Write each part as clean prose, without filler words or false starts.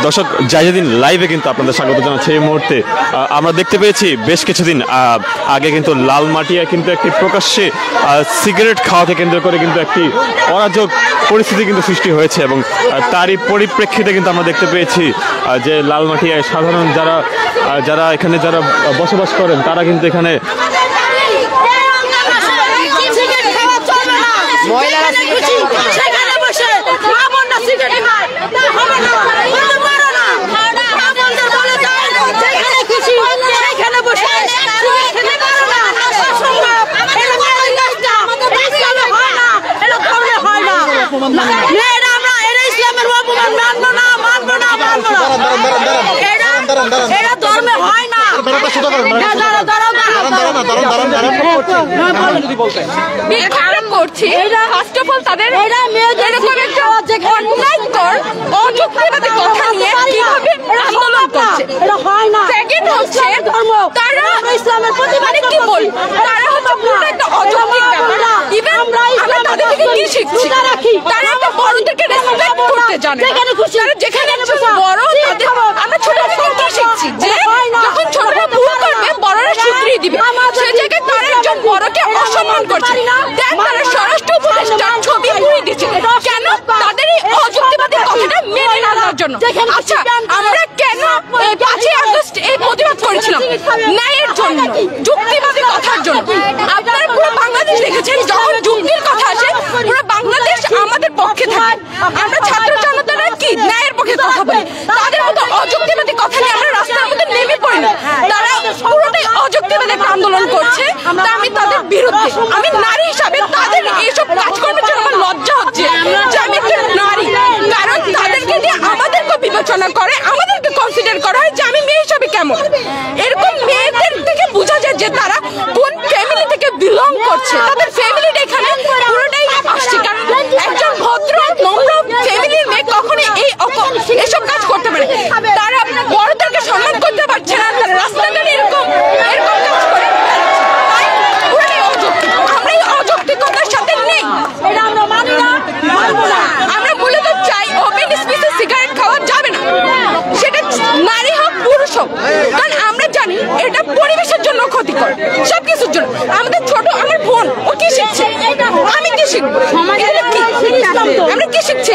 দর্শক জাহিদুদ্দিন লাইভে কিন্তু আপনাদের স্বাগত জানাচ্ছি। এই মুহূর্তে আমরা দেখতে পেয়েছি বেশ কিছুদিন আগে কিন্তু লালমাটিয়া কিন্তু একটি প্রকাশ্যে সিগারেট খাওয়াকে কেন্দ্র করে কিন্তু একটি অরাজক পরিস্থিতি কিন্তু সৃষ্টি হয়েছে, এবং তারই পরিপ্রেক্ষিতে কিন্তু আমরা দেখতে পেয়েছি যে লালমাটিয়ায় সাধারণ যারা এখানে যারা বসবাস করেন তারা কিন্তু এখানে করছি ফার্স্ট অফ অল তাদের এরকম একটা অন্যায়কর অযৌক্তিকবাদী কথা নিয়ে কিভাবে আন্দোলন করছে সেকেন্ড হচ্ছে তারা ইসলামের প্রতিবাদে কি বল তারা হচ্ছে পুরো একটা অযৌক্তিক ব্যাপার। ইভেন আমরা তাদের থেকে কি শিখছি তারা একটা বড়দেরকে রেসপেক্ট করতে জানে, তারা যেখানে একজন বড় তাদের আমরা ছোট থেকে কি শিখছি যে যখন ছোটরা ভুল করবে বড়রা শুধরিয়ে দিবে, সেই জায়গায় তারা একজন বড়কে অসম্মান করছে। দেখ তারা স্বরাষ্ট্র উপদেষ্টার ছবি পুড়িয়ে দিচ্ছে কেন? তাদের এই অযৌক্তিবাদী কথাটা মেনে নেওয়ার জন্য। আচ্ছা আমরা কেন 5ই আগস্ট এই প্রতিবাদ করেছিলাম? ন্যায়ের জন্য, যুক্তিবাদী কথার জন্য। আপনারা পুরো বাংলাদেশ দেখেছেন যখন যুক্তির কথা আসে পুরো বাংলাদেশ আমাদের পক্ষে থাকে। আমরা ছাত্র জনতারা কি ন্যায়ের পক্ষে কথা বলি, তাদের মতো অযৌক্তিবাদী কথা নিয়ে আমরা রাস্তার মধ্যে নেমে পড়ি না। তারা পুরোটাই অযৌক্তিবাদী একটা আন্দোলন করছে, তা আমি তাদের বিরুদ্ধে। আমি নারী হিসাবে তাদের এইসব কাজকর্মের জন্য আমার লজ্জা হচ্ছে যে আমি একটা নারী, কারণ তাদেরকে দিয়ে আমাদেরকে বিবেচনা করে, আমাদেরকে কনসিডার করা হয় যে আমি মেয়ে হিসাবে কেমন। এরকম মেয়েদের থেকে বোঝা যায় যে তারা কোন ফ্যামিলি থেকে বিলং করছে, তাদের ফ্যামিলিটা এখানে পুরোটাই আসছে। কারণ একজন ভদ্র নম্র ফ্যামিলির মেয়ে কখনো এইসব কাজ করতে পারে, তারা বড়দেরকে সম্মান করতে পারছে না, তারা রাস্তাঘাটে এরকম কাজ করে। আমরা এই অযৌক্তিকতার সাথে নেই, আমরা মূলত চাই ওপেন স্পেসে সিগারেট খাওয়া যাবে না, সেটা নারী হোক পুরুষ হোক। কারণ আমরা জানি এটা পরিবেশের জন্য ক্ষতিকর, সবকিছুর জন্য। আমাদের ছোট আমার বোন ও কি শিখছে, আমি কি শিখবো, আমরা কি শিখছি?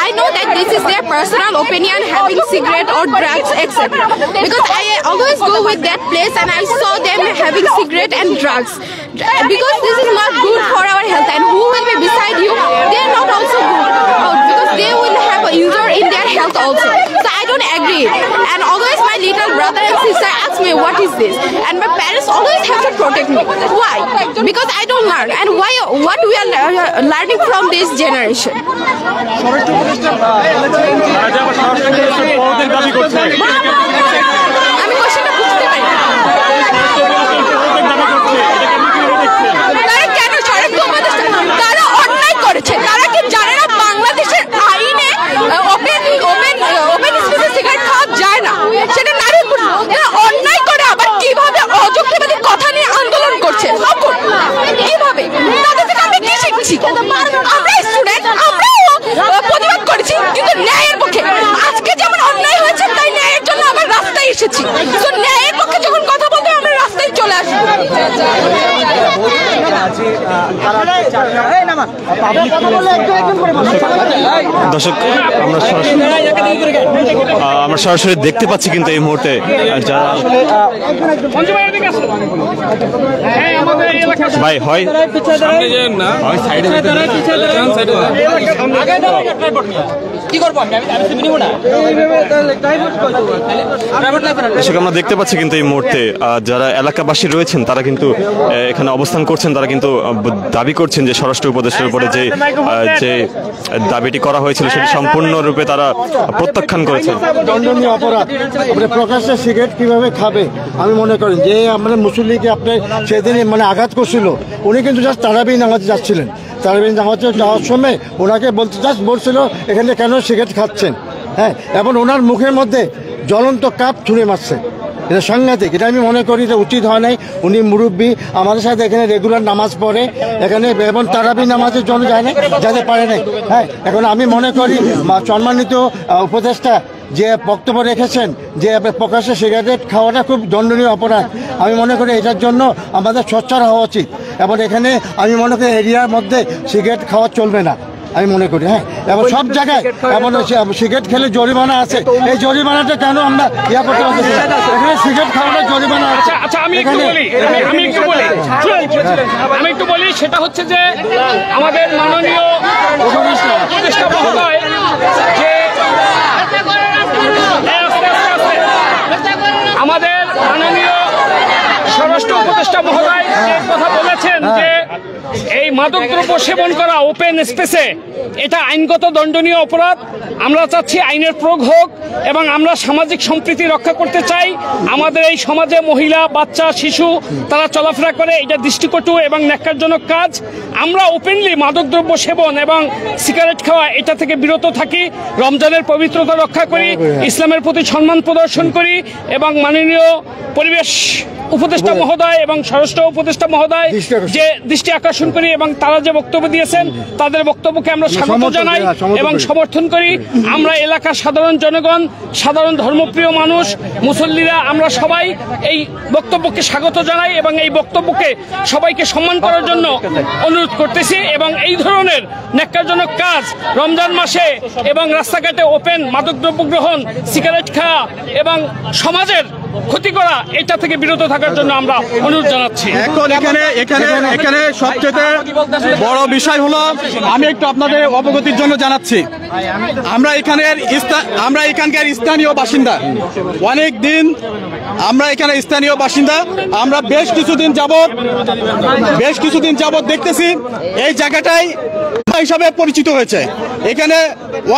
I know that this is their personal opinion, having cigarette or drugs, etc. Because I always go with that place and I saw them having cigarette and drugs. Because this is not good for our health, and who will be beside you, they are not also good, because they will have an injury in their health also. So I don't agree. And always my little brother and sister ask me what is this, and my parents always have to protect me. Why? Because I don't learn, and what we are learning from this generation. আমি কোশ্চেনটা বুঝতে পারি না, তারা কেন স্বরাষ্ট্র উপদেষ্টা তারা অন্যায় করেছে? তারা কি জানে না বাংলাদেশের আইনে ওপেন স্পেসে সিগারেট খাওয়া যায় না, সেটা নারী পুরুষ। তারা অন্যায় করে আবার কিভাবে অযৌক্তিবাদী কথা নিয়ে আন্দোলন করছে, কিভাবে? তাদের থেকে আমি কি শিখছি? আমরা স্টুডেন্ট, আমরাও প্রতিবাদ করেছি কিন্তু ন্যায়ের পক্ষে। আজকে যেমন অন্যায় হয়েছে তাই ন্যায়ের জন্য আবার রাস্তায় এসেছি। তো ন্যায়ের পক্ষে যখন কথা বলতে আমরা রাস্তায় চলে আসবো। দর্শক আমরা সরাসরি দেখতে পাচ্ছি কিন্তু এই মুহূর্তে যারা ভাই হয় আমরা দেখতে পাচ্ছি কিন্তু এই মুহূর্তে যারা এলাকাবাসী রয়েছেন তারা কিন্তু এখানে অবস্থান করছেন, তারা কিন্তু দাবি করছেন যে স্বরাষ্ট্র উপদেষ্টার উপরে যে দাবিটি করা হয়েছিল সেটি সম্পূর্ণরূপে তারা প্রত্যাখ্যান করেছেন। দণ্ডনীয় অপরাধ। আপনি প্রকাশ্যে সিগারেট কিভাবে খাবে? আমি মনে করেন যে আমাদের মুসল্লিকে আপনি সেদিন আঘাত করছিল, উনি কিন্তু জাস্ট তারাবির নামাজে যাচ্ছিলেন। তারাবির নামাজে যাওয়ার সময় ওনাকে বলছিল এখানে কেন সিগারেট খাচ্ছেন, হ্যাঁ, এবং ওনার মুখের মধ্যে জ্বলন্ত কাপ ছুঁড়ে মারছে। এটা সাংঘাতিক, এটা আমি মনে করি যে উচিত হয় নাই। উনি মুরব্বী, আমাদের সাথে এখানে রেগুলার নামাজ পড়ে এখানে, এবং তারাবি নামাজের জন্য যায় না, যাতে পারে নাই। হ্যাঁ, এখন আমি মনে করি সম্মানিত উপদেষ্টা যে বক্তব্য রেখেছেন যে প্রকাশ্যে সিগারেট খাওয়াটা খুব দণ্ডনীয় অপরাধ, আমি মনে করি এটার জন্য আমাদের সোচ্চার হওয়া উচিত। এবং এখানে আমি মনে করি এরিয়ার মধ্যে সিগারেট খাওয়া চলবে না, আমি মনে করি। হ্যাঁ, এবং সব জায়গায় এমন সিগারেট খেলে জরিমানা আছে, এই জরিমানাটা কেন আমরা ইয়া করতে পারছি না? এখানে সিগারেট খাওয়ানোর জরিমানা আছে। আচ্ছা, আমি একটু বলি, সেটা হচ্ছে যে আমাদের মাননীয় উপদেষ্টা মহোদয় যে আমাদের মাননীয় স্বরাষ্ট্র উপদেষ্টা মহোদয় যে কথা বলেছেন যে এই মাদকদ্রব্য সেবন করা ওপেন স্পেসে এটা আইনগত দণ্ডনীয় অপরাধ। আমরা চাচ্ছি আইনের প্রয়োগ হোক এবং আমরা সামাজিক সম্প্রীতি রক্ষা করতে চাই। আমাদের এই সমাজে মহিলা, বাচ্চা, শিশু তারা চলাফেরা করে, এটা দৃষ্টিকটু এবং ন্যাক্কারজনক কাজ। আমরা ওপেনলি মাদকদ্রব্য সেবন এবং সিগারেট খাওয়া এটা থেকে বিরত থাকি, রমজানের পবিত্রতা রক্ষা করি, ইসলামের প্রতি সম্মান প্রদর্শন করি এবং মাননীয় পরিবেশ উপদেষ্টা মহোদয় এবং স্বরাষ্ট্র উপদেষ্টা মহোদয় যে দৃষ্টি আকর্ষণ করি এবং তারা যে বক্তব্য দিয়েছেন তাদের বক্তব্যকে আমরা স্বাগত জানাই এবং সমর্থন করি। আমরা এলাকার সাধারণ জনগণ, সাধারণ ধর্মপ্রিয় মানুষ, মুসল্লিরা আমরা সবাই এই বক্তব্যকে স্বাগত জানাই এবং এই বক্তব্যকে সবাইকে সম্মান করার জন্য অনুরোধ করতেছি। এবং এই ধরনের ন্যাক্কারজনক কাজ রমজান মাসে এবং রাস্তাঘাটে ওপেন মাদকদ্রব্য গ্রহণ, সিগারেট খাওয়া এবং সমাজের ক্ষতি করা এটা থেকে বিরত থাকার জন্য আমরা অনুরোধ জানাচ্ছি। এখন এখানে সবচেয়ে বড় বিষয় হলো, আমি একটু আপনাদের অবগতির জন্য জানাচ্ছি, আমরা এখানকার স্থানীয় বাসিন্দা, অনেক দিন আমরা এখানে স্থানীয় বাসিন্দা। আমরা বেশ কিছুদিন যাবত দেখতেছি এই জায়গাটাই হিসাবে পরিচিত হয়েছে। এখানে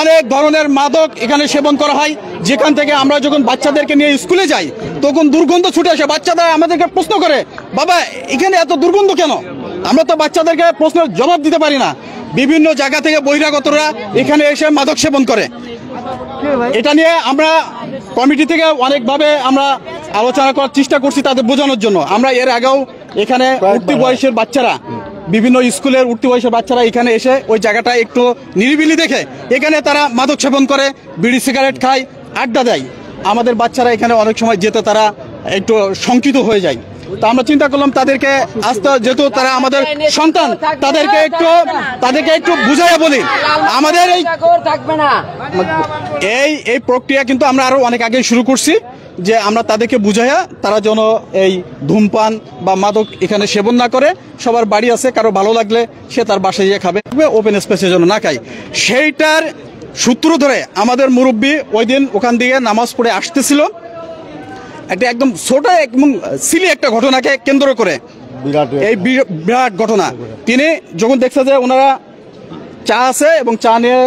অনেক ধরনের মাদক এখানে সেবন করা হয়, যেখান থেকে আমরা যখন বাচ্চাদেরকে নিয়ে স্কুলে যাই তখন দুর্গন্ধ ছুটে আসে। বাচ্চারা আমাদেরকে প্রশ্ন করে, বাবা এখানে এত দুর্গন্ধ কেন? আমরা তো বাচ্চাদেরকে প্রশ্নের জবাব দিতে পারি না। বিভিন্ন জায়গা থেকে বহিরাগতরা এখানে এসে মাদক সেবন করে। এটা নিয়ে আমরা কমিটি থেকে অনেকভাবে আমরা আলোচনা করার চেষ্টা করছি তাদের বোঝানোর জন্য। আমরা এর আগেও এখানে উঠতি বয়সের বাচ্চারা, বিভিন্ন স্কুলের উঠতি বয়সের বাচ্চারা এখানে এসে ওই জায়গাটা একটু নিরিবিলি দেখে এখানে তারা মাদক সেবন করে, বিড়ি সিগারেট খায়, আড্ডা দেয়। আমাদের বাচ্চারা এখানে অনেক সময় যেতে তারা একটু শঙ্কিত হয়ে যায়। তা আমরা চিন্তা করলাম তাদেরকে আস্তে, যেহেতু তারা আমাদের সন্তান, তাদেরকে একটু বুঝাইয়া বলি। আমাদের এই প্রক্রিয়া কিন্তু আমরা আরো অনেক আগে শুরু করছি, যে আমরা তাদেরকে বুঝাইয়া তারা যেন এই ধূমপান বা মাদক এখানে সেবন না করে। সবার বাড়ি আছে, কারো ভালো লাগলে সে তার বাসায় গিয়ে খাবে, ওপেন স্পেসের জন্য না খায়। সেইটার সূত্র ধরে আমাদের মুরব্বী ওই দিন ওখান দিয়ে নামাজ পড়ে আসতেছিল, একটা একদম ছোট এবং সিলি একটা ঘটনাকে কেন্দ্র করে, এই বিরাট ঘটনা। তিনি যখন দেখছে যে ওনারা চা আছে এবং চা নিয়ে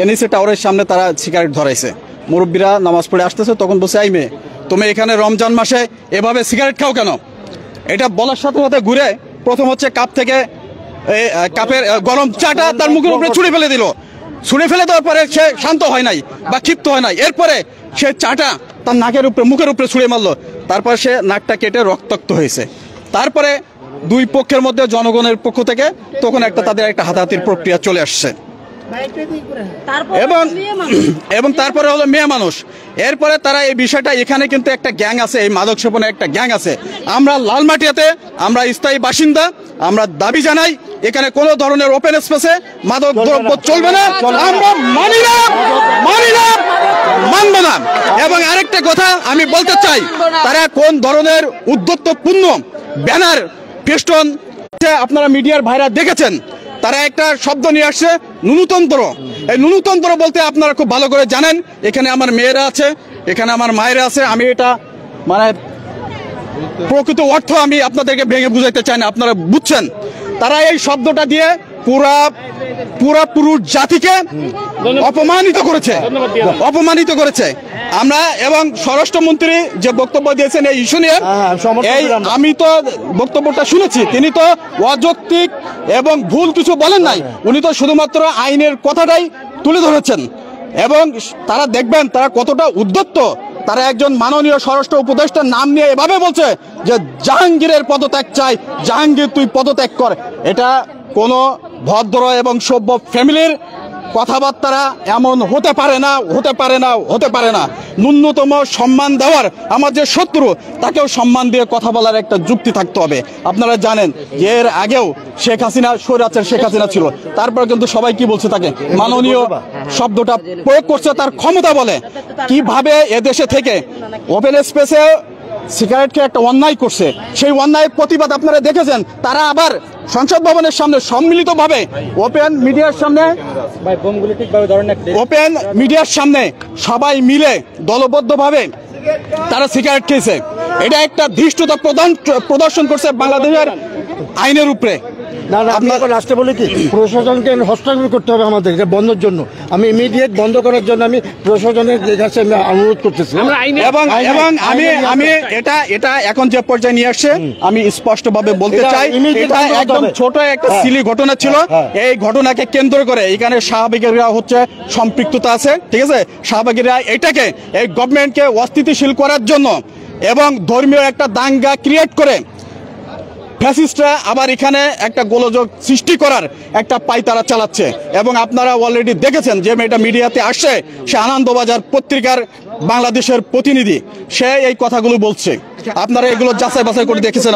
এনএসি টাওয়ারের সামনে তারা সিগারেট ধরাইছে, মুরব্বীরা নামাজ পড়ে আসতেছে, তখন বসে, আই মেয়ে তুমি এখানে রমজান মাসে এভাবে সিগারেট খাও কেন? এটা বলার সাথে সাথে ঘুরে প্রথম হচ্ছে কাপ থেকে কাপের গরম চাটা তার মুখের উপরে ছুঁড়ে ফেলে দিল। ছুঁড়ে ফেলে দেওয়ার পরে সে শান্ত হয় নাই বা ক্ষিপ্ত হয় নাই, এরপরে সে চাটা তার মুখের উপরে ছুঁড়ে মারলো। তারপর সে নাকটা কেটে রক্তাক্ত হয়েছে। তারপরে দুই পক্ষের মধ্যে জনগণের পক্ষ থেকে তখন তাদের একটা হাতাহাতির প্রক্রিয়া চলে আসছে। এবং তারপরে হলো মেয়ে মানুষ। এরপরে তারা এই বিষয়টা, এখানে কিন্তু একটা গ্যাং আছে, এই মাদক সেবনের একটা গ্যাং আছে। আমরা লালমাটিয়াতে আমরা স্থায়ী বাসিন্দা, আমরা দাবি জানাই এখানে কোনো ধরনের ওপেন স্পেসে মাদক দ্রব্য চলবে না। আমরা মানব না। এবং আরেকটা কথা আমি বলতে চাই, তারা কোন ধরনের উদ্যত্তপূর্ণ ব্যানার, ফেস্টন, আপনারা মিডিয়ার ভাইরা দেখেছেন, তারা একটা শব্দ নিয়ে আসছে নুনুতন্ত্র। এই নুনুতন্ত্র বলতে আপনারা খুব ভালো করে জানেন। এখানে আমার মেয়েরা আছে, এখানে আমার মায়েরা আছে। আমি এটা মানে প্রকৃত অর্থ আমি আপনাদেরকে ভেঙে বুঝাইতে চাই না, আপনারা বুঝছেন। তারা এই শব্দটা দিয়ে পুরা পুরুষ জাতিকে অপমানিত করেছে। আমরা এবং স্বরাষ্ট্রমন্ত্রী যে বক্তব্য দিয়েছেন এই ইস্যু নিয়ে, আমি তো বক্তব্যটা শুনেছি, তিনি তো অযৌক্তিক এবং ভুল কিছু বলেন নাই। উনি তো শুধুমাত্র আইনের কথাটাই তুলে ধরেছেন এবং তারা দেখবেন তারা কতটা উদ্যত্ত। তারা একজন মাননীয় স্বরাষ্ট্র উপদেষ্টার নাম নিয়ে এভাবে বলছে যে জাহাঙ্গীরের পদত্যাগ চাই, জাহাঙ্গীর তুই পদত্যাগ কর। এটা কোনো ভদ্র এবং সভ্য ফ্যামিলির কথাবার্তা এমন হতে পারে না, হতে পারে না, হতে পারে না। ন্যূনতম সম্মান দেওয়ার, আমার যে শত্রু তাকেও সম্মান দিয়ে কথা বলার একটা যুক্তি থাকতে হবে। আপনারা জানেন যে এর আগেও শেখ হাসিনা, স্বৈরাচার শেখ হাসিনা ছিল, তারপর কিন্তু সবাই কি বলছে তাকে মাননীয় শব্দটা প্রয়োগ করছে তার ক্ষমতা বলে। কিভাবে এদেশে থেকে ওপেন স্পেসে সিগারেটকে একটা অন্যায় করছে, সেই অন্যায়ের প্রতিবাদ আপনারা দেখেছেন। তারা আবার সংসদ ভবনের সামনে সম্মিলিতভাবে ওপেন মিডিয়ার সামনে সবাই মিলে দলবদ্ধভাবে তারা সিগারেট খেয়েছে। এটা একটা ধৃষ্টতা প্রদর্শন করছে বাংলাদেশের আইনের উপরে। না না, আমি এখন লাস্টে বলি কি, প্রশাসনকে হস্তক্ষেপ করতে হবে আমাদের এটা বন্ধের জন্য। আমি ইমিডিয়েট বন্ধ করার জন্য আমি প্রশাসনের কাছে আমি অনুরোধ করতেছি। এবং আমি এটা এখন যে পর্যায়ে নিয়ে আসছে আমি স্পষ্টভাবে বলতে চাই, এটা একদম ছোট একটা সিলি ঘটনা ছিল। এই ঘটনাকে কেন্দ্র করে এখানে শাহবাগীরা হচ্ছে সম্পৃক্ততা আছে, ঠিক আছে। শাহবাগীরা এটাকে এই গভর্নমেন্টকে অস্থিতিশীল করার জন্য এবং ধর্মীয় একটা দাঙ্গা ক্রিয়েট করে ফ্যাসিস্টরা আবার এখানে একটা গোলযোগ সৃষ্টি করার একটা পায়তারা চালাচ্ছে। এবং আপনারা অলরেডি দেখেছেন যে এটা মিডিয়াতে আসছে, সে আনন্দবাজার পত্রিকার বাংলাদেশের প্রতিনিধি, সে এই কথাগুলো বলছে। আপনারা এগুলো যাচাই বাছাই করে দেখেছেন।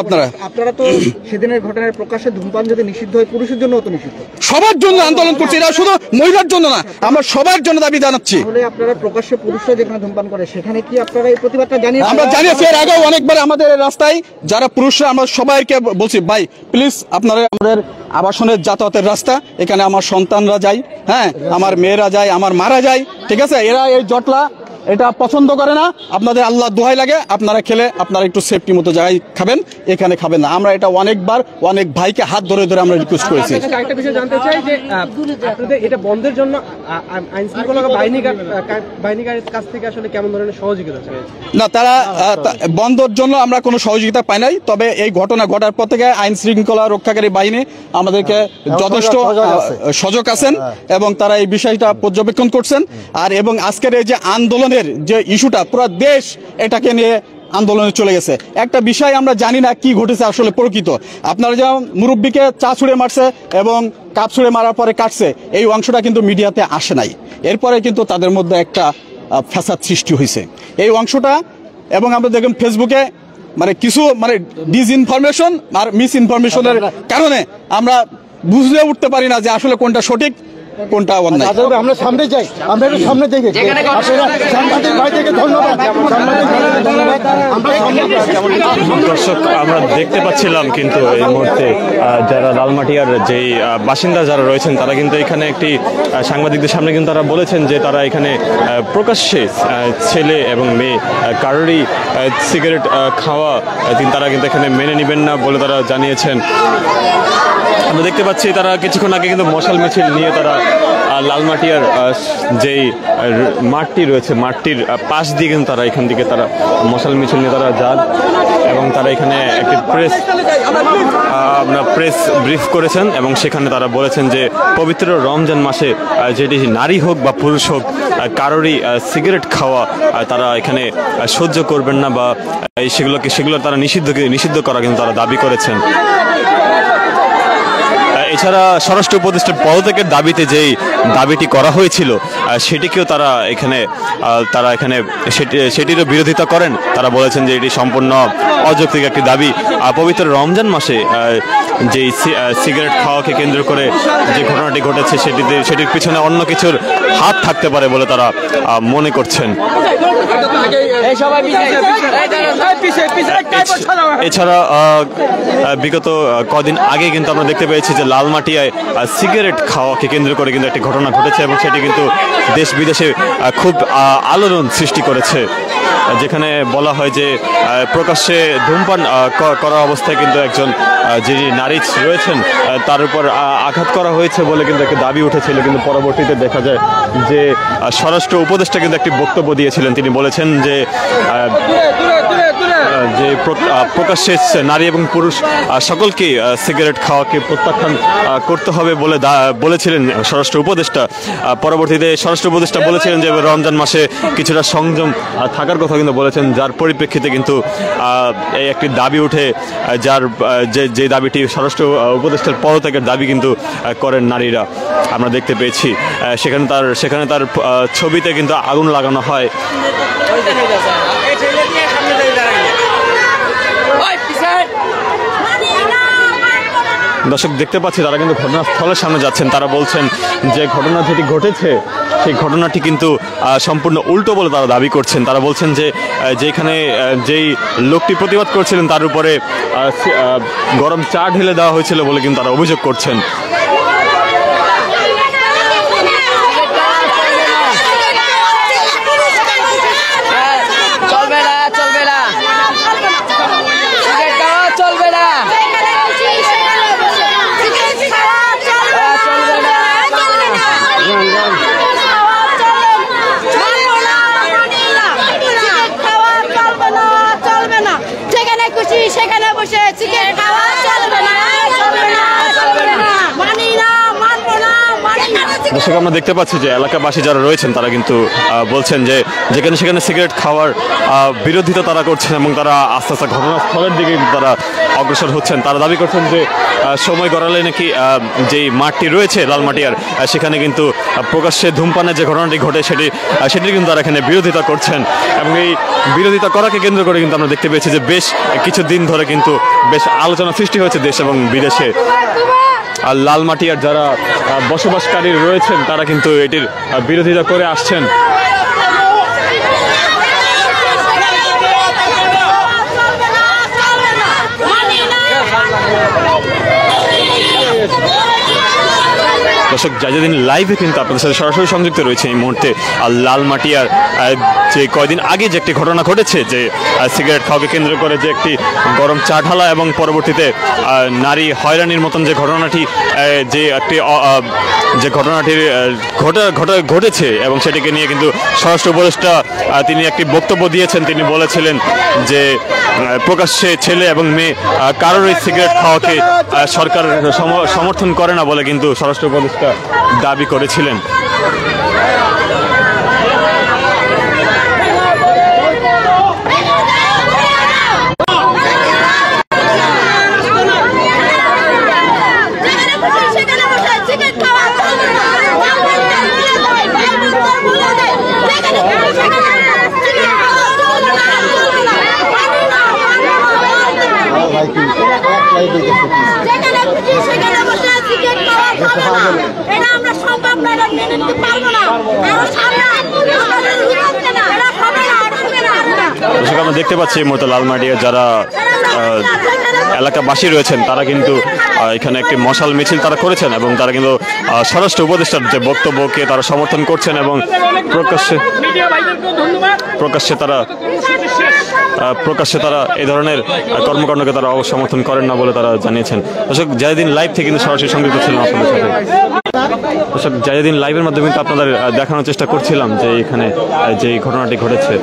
আপনারা তো সেদিনের ঘটনার প্রকাশ্যে ধূমপান যদি নিষিদ্ধ হয়, পুরুষের জন্য তো নিষিদ্ধ, সবার জন্য আন্দোলন করছি। এটা শুধু মহিলার জন্য না, আমরা সবার জন্য দাবি জানাচ্ছি। তাহলে আপনারা প্রকাশ্যে পুরুষরা যেখানে ধূমপান করে সেখানে কি আপনারা এই প্রতিবাদটা জানিয়েছেন? আমরা জানিয়েছি এর আগেও অনেকবার আমাদের রাস্তায় যারা পুরুষরা, আমরা সবাইকে বলছি ভাই প্লিজ আপনারা আমাদের আবাসনের যাতায়াতের রাস্তা, এখানে আমার সন্তানরা যায়, হ্যাঁ আমার মেয়েরা যায়, আমার মারা যায়, ঠিক আছে। এরা এই জটলা এটা পছন্দ করে না। আপনাদের আল্লাহ দোহাই লাগে, আপনারা খেলে আপনারা একটু সেফটি মতো জায়গায় খাবেন, এখানে খাবেন না। আমরা এটা অনেকবার অনেক ভাইকে হাত ধরে ধরে আমরা রিকোয়েস্ট করেছি। একটা বিষয় জানতে চাই যে আপনাদের এটা বন্ধের জন্য আইন শৃঙ্খলা বাহিনীর কাছ থেকে আসলে কেমন ধরনের সহযোগিতা চাই? না, তারা বন্ধের জন্য আমরা কোনো সহযোগিতা পাই নাই। তবে এই ঘটনা ঘটার পর থেকে আইন শৃঙ্খলা রক্ষাকারী বাহিনী আমাদেরকে যথেষ্ট সজাগ আছেন এবং তারা এই বিষয়টা পর্যবেক্ষণ করছেন। আর এবং আজকের এই যে আন্দোলনের যে ইস্যুটা, পুরো দেশ এটাকে নিয়ে আন্দোলনে চলে গেছে। একটা বিষয় আমরা জানি না কি ঘটেছে আসলে প্রকৃত। আপনারা যেমন মুরব্বীকে চা ছুঁড়ে মারছে এবং কাপ ছুঁড়ে মারার পরে কাটছে, এই অংশটা কিন্তু মিডিয়াতে আসে নাই। এরপরে কিন্তু তাদের মধ্যে একটা ফ্যাসাদ সৃষ্টি হয়েছে এই অংশটা। এবং আমরা দেখুন ফেসবুকে মানে কিছু মানে ডিসইনফরমেশন আর মিস ইনফরমেশনের কারণে আমরা বুঝে উঠতে পারি না যে আসলে কোনটা সঠিক কোনটা অন্যায়। আমরা সামনে যাই, আমরা একটু সামনে থেকে সাংবাদিক ভাইদেরকে ধন্যবাদ। দর্শক, আমরা দেখতে পাচ্ছিলাম কিন্তু এই মুহূর্তে যারা লালমাটিয়ার যেই বাসিন্দা যারা রয়েছেন তারা কিন্তু এখানে একটি সাংবাদিকদের সামনে কিন্তু তারা বলেছেন যে তারা এখানে প্রকাশ্যে ছেলে এবং মেয়ে কারোরই সিগারেট খাওয়া তারা কিন্তু এখানে মেনে নেবেন না বলে তারা জানিয়েছেন। আমরা দেখতে পাচ্ছি তারা কিছুক্ষণ আগে কিন্তু মশাল মিছিল নিয়ে তারা লালমাটিয়ার যেই মাঠটি রয়েছে মাঠটির পাশ দিয়ে কিন্তু তারা এখান থেকে তারা মশাল মিছিল নিয়ে তারা যান এবং তারা এখানে একটি প্রেস ব্রিফ করেছেন এবং সেখানে তারা বলেছেন যে পবিত্র রমজান মাসে যেটি নারী হোক বা পুরুষ হোক কারোরই সিগারেট খাওয়া তারা এখানে সহ্য করবেন না বা সেগুলো তারা নিষিদ্ধ করা কিন্তু তারা দাবি করেছেন। এছাড়া স্বরাষ্ট্র উপদেষ্টার পদত্যাগের দাবিতে যেই দাবিটি করা হয়েছিল সেটিকেও তারা এখানে সেটিরও বিরোধিতা করেন। তারা বলেছেন যে এটি সম্পূর্ণ অযৌক্তিক একটি দাবি। পবিত্র রমজান মাসে যেই সিগারেট খাওয়াকে কেন্দ্র করে যে ঘটনাটি ঘটেছে সেটির পিছনে অন্য কিছুর হাত থাকতে পারে বলে তারা মনে করছেন। এছাড়া বিগত কদিন আগে কিন্তু আমরা দেখতে পেয়েছি যে লালমাটিয়ায় সিগারেট খাওয়াকে কেন্দ্র করে কিন্তু একটি ঘটনা ঘটেছে এবং সেটি কিন্তু দেশ বিদেশে খুব আলোড়ন সৃষ্টি করেছে, যেখানে বলা হয় যে প্রকাশ্যে ধূমপান করা অবস্থায় কিন্তু একজন যিনি নারী রয়েছেন তার উপর আঘাত করা হয়েছে বলে কিন্তু একটা দাবি উঠেছিল। কিন্তু পরবর্তীতে দেখা যায় যে স্বরাষ্ট্র উপদেষ্টা কিন্তু একটি বক্তব্য দিয়েছিলেন। তিনি বলেছেন যে যে প্রকাশ্যে নারী এবং পুরুষ সকলকে সিগারেট খাওয়াকে প্রত্যাখ্যান করতে হবে বলে বলেছিলেন স্বরাষ্ট্র উপদেষ্টা। পরবর্তীতে স্বরাষ্ট্র উপদেষ্টা বলেছিলেন যে রমজান মাসে কিছুটা সংযম থাকার কথা কিন্তু বলেছেন, যার পরিপ্রেক্ষিতে কিন্তু এই একটি দাবি উঠে, যার যে দাবিটি স্বরাষ্ট্র উপদেষ্টার পদত্যাগের দাবি কিন্তু করেন নারীরা। আমরা দেখতে পেয়েছি সেখানে তার ছবিতে কিন্তু আগুন লাগানো হয়। দর্শক দেখতে পাচ্ছি তারা কিন্তু ঘটনাস্থলের সামনে যাচ্ছেন। তারা বলছেন যে ঘটনা যেটি ঘটেছে সেই ঘটনাটি কিন্তু সম্পূর্ণ উল্টো বলে তারা দাবি করছেন। তারা বলছেন যে যেখানে যেই লোকটি প্রতিবাদ করছিলেন তার উপরে গরম চা ঢেলে দেওয়া হয়েছিল বলে কিন্তু তারা অভিযোগ করছেন। সেখানে বসে চিকেন খাওয়া চলবে না, চলবে না, চলবে না, মানি না, মানবো না, মানি না। দর্শক আমরা দেখতে পাচ্ছি যে এলাকাবাসী যারা রয়েছেন তারা কিন্তু বলছেন যে যেখানে সেখানে সিগারেট খাওয়ার বিরোধিতা তারা করছেন এবং তারা আস্তে আস্তে ঘটনাস্থলের দিকে তারা অগ্রসর হচ্ছেন। তারা দাবি করছেন যে সময় গড়ালে নাকি যেই মাঠটি রয়েছে লালমাটিয়ার সেখানে কিন্তু প্রকাশ্যে ধূমপানের যে ঘটনাটি ঘটে সেটি কিন্তু তারা এখানে বিরোধিতা করছেন এবং এই বিরোধিতা করাকে কেন্দ্র করে কিন্তু আমরা দেখতে পেয়েছি যে বেশ কিছুদিন ধরে কিন্তু বেশ আলোচনা সৃষ্টি হয়েছে দেশ এবং বিদেশে। আর লালমাটিয়ার যারা বসবাসকারী রয়েছেন তারা কিন্তু এটির বিরোধিতা করে আসছেন। দর্শক জায়জাদিন লাইভে কিন্তু আপনাদের সাথে সরাসরি সংযুক্ত রয়েছে এই মুহূর্তে। আর লালমাটিয়ার যে কয়দিন আগে যে একটি ঘটনা ঘটেছে যে সিগারেট খাওয়াকে কেন্দ্র করে যে একটি গরম চা ঢালা এবং পরবর্তীতে নারী হয়রানির মতন যে ঘটনাটি ঘটেছে এবং সেটিকে নিয়ে কিন্তু স্বরাষ্ট্র উপদেষ্টা তিনি একটি বক্তব্য দিয়েছেন। তিনি বলেছিলেন যে প্রকাশ্যে ছেলে এবং মেয়ে কারোরই সিগারেট খাওয়াকে সরকার সমর্থন করে না বলে কিন্তু স্বরাষ্ট্র উপদেষ্টা দাবি করেছিলেন। আমরা দেখতে পাচ্ছি এই মুহূর্তে লালমাটিয়ার যারা এলাকাবাসী রয়েছেন তারা কিন্তু এখানে একটি মশাল মিছিল তারা করেছেন এবং তারা কিন্তু স্বরাষ্ট্র উপদেষ্টার যে বক্তব্যকে তারা সমর্থন করছেন এবং প্রকাশ্যে তারা এই ধরনের কর্মকাণ্ডকে তারা সমর্থন করেন না বলে তারা জানিয়েছেন। দর্শক জায়জাদিন লাইভ থেকে কিন্তু সরাসরি সংযুক্ত ছিলাম আপনাদের সাথে। দর্শক জায়জাদিন লাইভের মাধ্যমে কিন্তু আপনাদের দেখানোর চেষ্টা করছিলাম যে এখানে যে ঘটনাটি ঘটেছে।